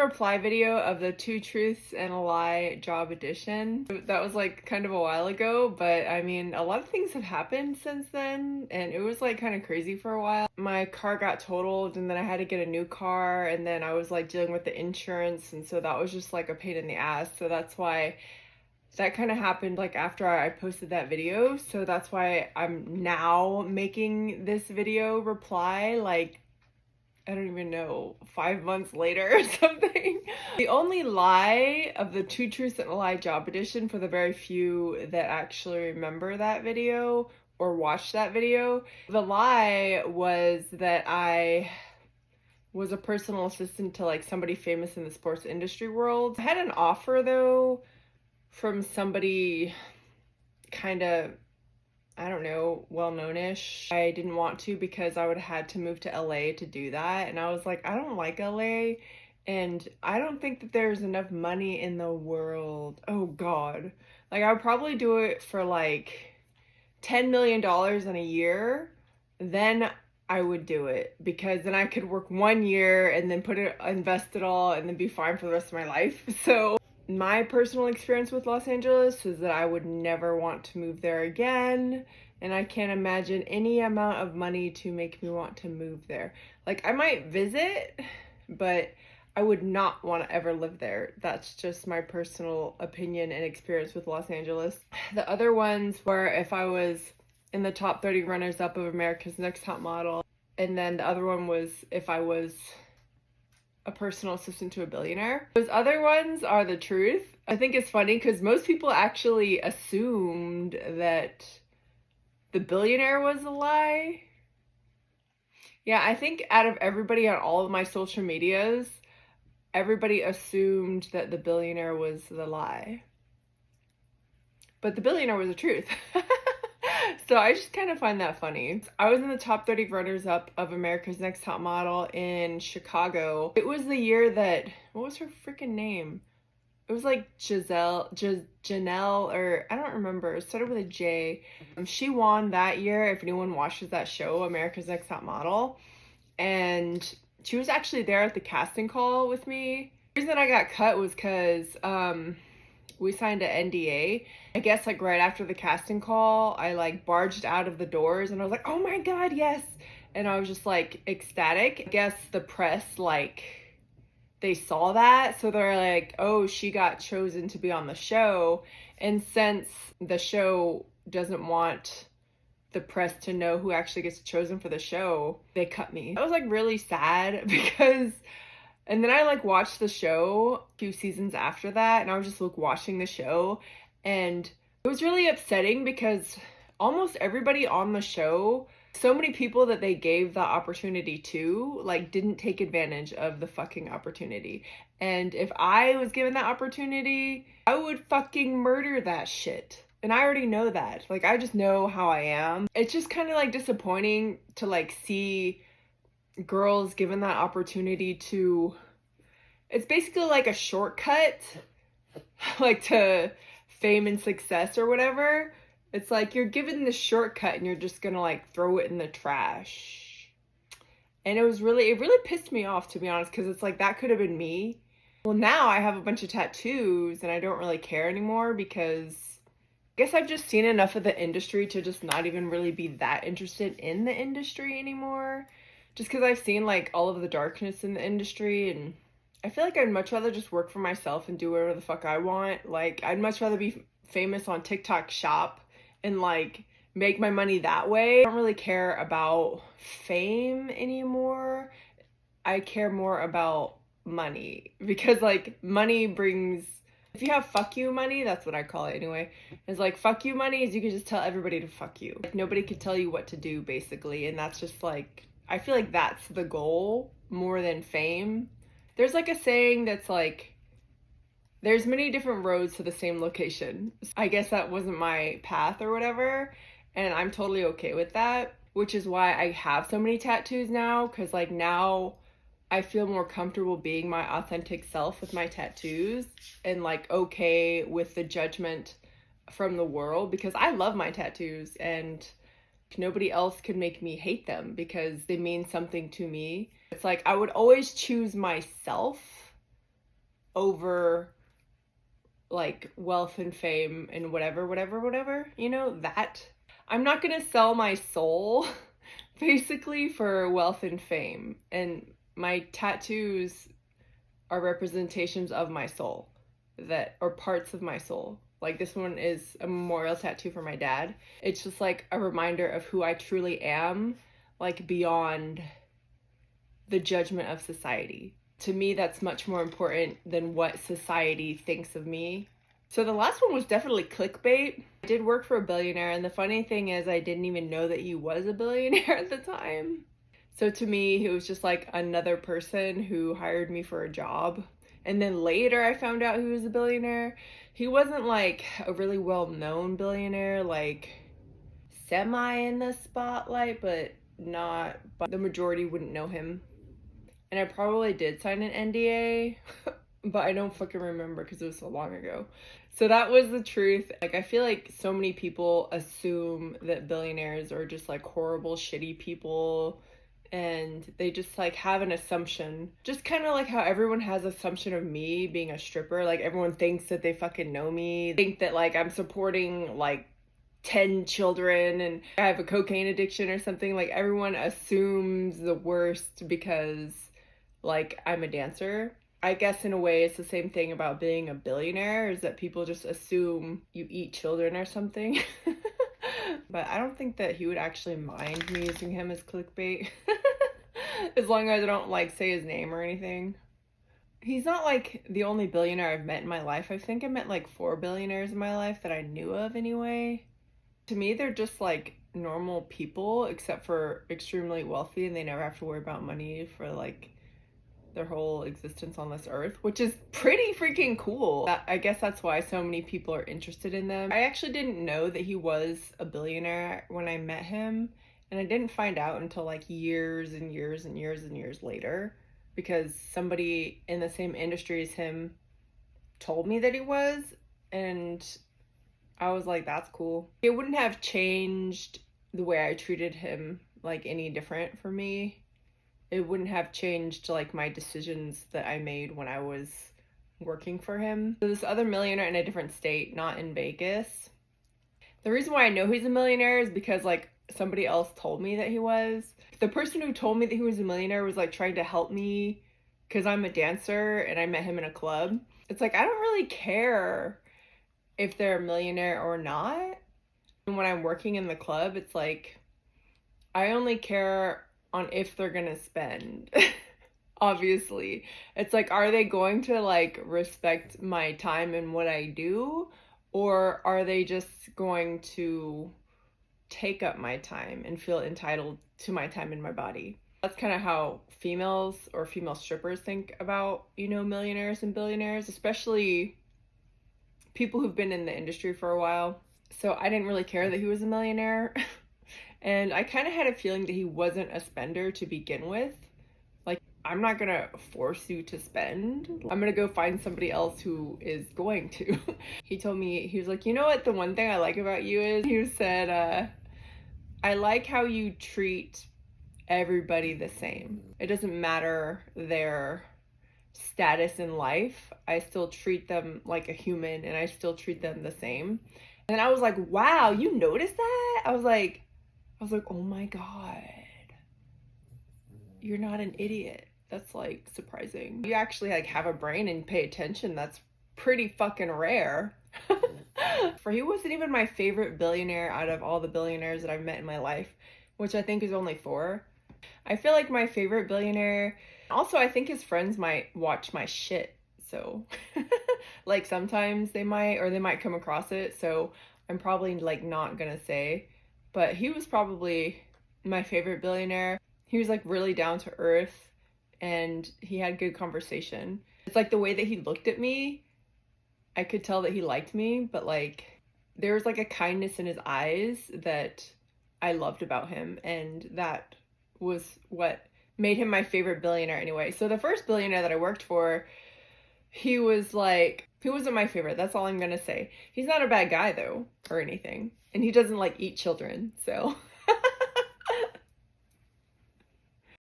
reply video of the Two Truths and a Lie job edition. That was like kind of a while ago, but I mean, a lot of things have happened since then, and it was like kind of crazy for a while. My car got totaled, and then I had to get a new car, and then I was like dealing with the insurance, and so that was just like a pain in the ass. So that's why that kind of happened like after I posted that video. So that's why I'm now making this video reply like, I don't even know, 5 months later or something. The only lie of the Two Truths and a Lie job edition, for the very few that actually remember that video or watched that video, the lie was that I was a personal assistant to like somebody famous in the sports industry world. I had an offer though from somebody kind of, I don't know, well-known-ish. I didn't want to because I would have had to move to LA to do that. And I was like, I don't like LA. And I don't think that there's enough money in the world. Oh God. Like I would probably do it for like $10 million in a year. Then I would do it because then I could work 1 year and then invest it all and then be fine for the rest of my life. So my personal experience with Los Angeles is that I would never want to move there again, and I can't imagine any amount of money to make me want to move there. Like I might visit, but I would not want to ever live there. That's just my personal opinion and experience with Los Angeles. The other ones were if I was in the top 30 runners-up of America's Next Top Model, and then the other one was if I was a personal assistant to a billionaire. Those other ones are the truth. I think it's funny because most people actually assumed that the billionaire was a lie. Yeah, I think out of everybody on all of my social medias, everybody assumed that the billionaire was the lie. But the billionaire was the truth. So I just kind of find that funny. I was in the top 30 runners-up of America's Next Top Model in Chicago. It was the year that, what was her freaking name? It was like Janelle, or I don't remember. It started with a J. She won that year, if anyone watches that show, America's Next Top Model. And she was actually there at the casting call with me. The reason I got cut was because we signed an NDA. I guess like right after the casting call, I like barged out of the doors and I was like, oh my God, yes. And I was just like ecstatic. I guess the press, like they saw that. So they're like, oh, she got chosen to be on the show. And since the show doesn't want the press to know who actually gets chosen for the show, they cut me. I was like really sad because, and then I like watched the show a few seasons after that, and I was just like watching the show, and it was really upsetting because almost everybody on the show, so many people that they gave the opportunity to, like didn't take advantage of the fucking opportunity. And if I was given that opportunity, I would fucking murder that shit. And I already know that. Like I just know how I am. It's just kind of like disappointing to like see girls given that opportunity to, it's basically like a shortcut like to fame and success or whatever. It's like you're given the shortcut and you're just gonna like throw it in the trash. And it really pissed me off, to be honest, because it's like that could have been me. Well, now I have a bunch of tattoos and I don't really care anymore because I guess I've just seen enough of the industry to just not even really be that interested in the industry anymore. Just because I've seen like all of the darkness in the industry, and I feel like I'd much rather just work for myself and do whatever the fuck I want. Like I'd much rather be famous on TikTok Shop and like make my money that way. I don't really care about fame anymore. I care more about money because like money brings, if you have fuck you money, that's what I call it anyway. It's like fuck you money is you can just tell everybody to fuck you. Like, nobody can tell you what to do basically, and that's just like, I feel like that's the goal more than fame. There's like a saying that's like, there's many different roads to the same location. I guess that wasn't my path or whatever, and I'm totally okay with that, which is why I have so many tattoos now, because like now I feel more comfortable being my authentic self with my tattoos and like okay with the judgment from the world, because I love my tattoos and nobody else could make me hate them because they mean something to me. It's like I would always choose myself over like wealth and fame and whatever, you know, that. I'm not gonna sell my soul basically for wealth and fame. And my tattoos are representations of my soul that are parts of my soul. Like this one is a memorial tattoo for my dad. It's just like a reminder of who I truly am, like beyond the judgment of society. To me, that's much more important than what society thinks of me. So the last one was definitely clickbait. I did work for a billionaire, and the funny thing is I didn't even know that he was a billionaire at the time. So to me, he was just like another person who hired me for a job. And then later I found out he was a billionaire. He wasn't like a really well-known billionaire, like semi in the spotlight, but not, but the majority wouldn't know him. And I probably did sign an NDA, but I don't fucking remember because it was so long ago. So that was the truth. Like, I feel like so many people assume that billionaires are just like horrible, shitty people, and they just like have an assumption. Just kind of like how everyone has assumption of me being a stripper. Like, everyone thinks that they fucking know me, think that like I'm supporting like 10 children and I have a cocaine addiction or something. Like, everyone assumes the worst because like I'm a dancer. I guess in a way it's the same thing about being a billionaire, is that people just assume you eat children or something. But I don't think that he would actually mind me using him as clickbait. As long as I don't like say his name or anything. He's not like the only billionaire I've met in my life. I think I met like 4 billionaires in my life that I knew of anyway. To me, they're just like normal people, except for extremely wealthy, and they never have to worry about money for like their whole existence on this earth, which is pretty freaking cool. I guess that's why so many people are interested in them. I actually didn't know that he was a billionaire when I met him, and I didn't find out until like years and years and years and years later, because somebody in the same industry as him told me that he was, and I was like, that's cool. It wouldn't have changed the way I treated him like any different for me. It wouldn't have changed like my decisions that I made when I was working for him. So this other millionaire in a different state, not in Vegas. The reason why I know he's a millionaire is because like somebody else told me that he was. The person who told me that he was a millionaire was like trying to help me because I'm a dancer and I met him in a club. It's like, I don't really care if they're a millionaire or not. And when I'm working in the club, it's like, I only care on if they're gonna spend. Obviously, it's like, are they going to like respect my time and what I do, or are they just going to take up my time and feel entitled to my time and my body? That's kind of how females or female strippers think about, you know, millionaires and billionaires, especially people who've been in the industry for a while. So I didn't really care that he was a millionaire. And I kind of had a feeling that he wasn't a spender to begin with. Like, I'm not gonna force you to spend. I'm gonna go find somebody else who is going to. He told me, he was like, you know what, the one thing I like about you is, he said, I like how you treat everybody the same. It doesn't matter their status in life. I still treat them like a human, and I still treat them the same. And I was like, wow, you noticed that? I was like, oh my God, you're not an idiot. That's like surprising. You actually like have a brain and pay attention. That's pretty fucking rare. For he wasn't even my favorite billionaire out of all the billionaires that I've met in my life, which I think is only 4. I feel like my favorite billionaire, also I think his friends might watch my shit. So like sometimes they might, or they might come across it. So I'm probably like not gonna say. But he was probably my favorite billionaire. He was like really down to earth, and he had good conversation. It's like the way that he looked at me, I could tell that he liked me, but like there was like a kindness in his eyes that I loved about him, and that was what made him my favorite billionaire anyway. So the first billionaire that I worked for, he wasn't my favorite. That's all I'm gonna say. He's not a bad guy though, or anything. And he doesn't like eat children, so